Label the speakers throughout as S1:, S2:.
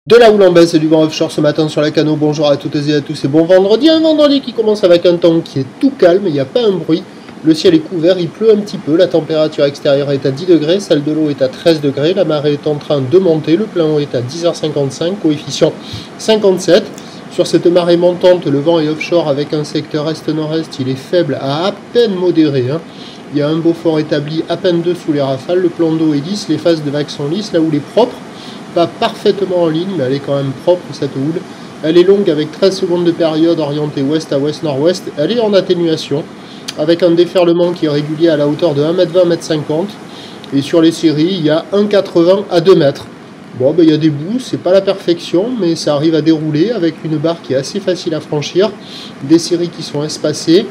S1: De la houle en baisse et du vent offshore ce matin sur la Cano. Bonjour à toutes et à tous et bon vendredi. Un vendredi qui commence avec un temps qui est tout calme, il n'y a pas un bruit. Le ciel est couvert, il pleut un petit peu. La température extérieure est à 10 degrés, celle de l'eau est à 13 degrés. La marée est en train de monter, le plein eau est à 10h55, coefficient 57. Sur cette marée montante, le vent est offshore avec un secteur est-nord-est. Il est faible à peine modéré. Il y a un Beaufort établi à peine dessous les rafales. Le plan d'eau est lisse, les phases de vagues sont lisses, là où il est propre. Pas parfaitement en ligne, mais elle est quand même propre cette houle. Elle est longue avec 13 secondes de période orientée ouest à ouest-nord-ouest. Elle est en atténuation avec un déferlement qui est régulier à la hauteur de 1m20, 1m50. Et sur les séries, il y a 1,80 à 2 mètres. Bon, il y a des bouts, c'est pas la perfection, mais ça arrive à dérouler avec une barre qui est assez facile à franchir. Des séries qui sont espacées,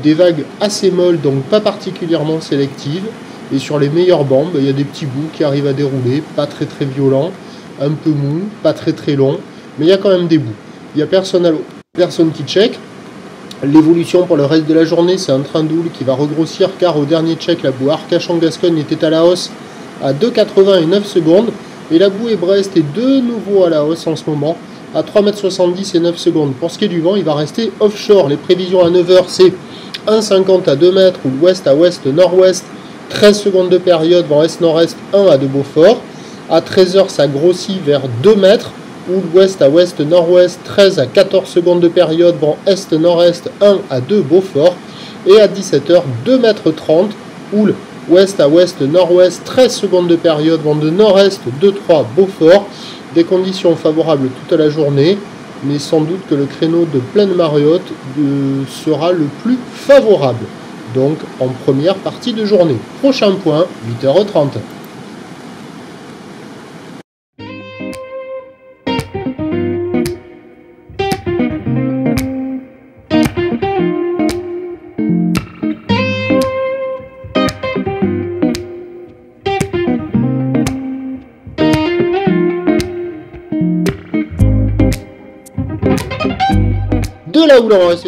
S1: des vagues assez molles, donc pas particulièrement sélectives. Et sur les meilleures bandes, il y a des petits bouts qui arrivent à dérouler, pas très violents. Un peu mou, pas très long, mais il y a quand même des bouts. Il n'y a personne qui check. L'évolution pour le reste de la journée, c'est un train de houle qui va regrossir car au dernier check, la boue Arcachon-Gascogne était à la hausse à 2,80 et 9 secondes. Et la boue Brest est de nouveau à la hausse en ce moment à 3,70 m et 9 secondes. Pour ce qui est du vent, il va rester offshore. Les prévisions à 9h, c'est 1,50 à 2 mètres ou l'ouest à ouest-nord-ouest. 13 secondes de période, vent est-nord-est, 1 à 2 Beaufort. À 13h, ça grossit vers 2 mètres, ou l'ouest à ouest-nord-ouest, 13 à 14 secondes de période, vent est-nord-est, 1 à 2 Beaufort. Et à 17h, 2 mètres 30, ou ouest à ouest-nord-ouest, 13 secondes de période, vent de nord-est, 2-3 Beaufort. Des conditions favorables toute la journée, mais sans doute que le créneau de pleine marée haute sera le plus favorable. Donc en première partie de journée. Prochain point, 8h30. De la houle en baisse.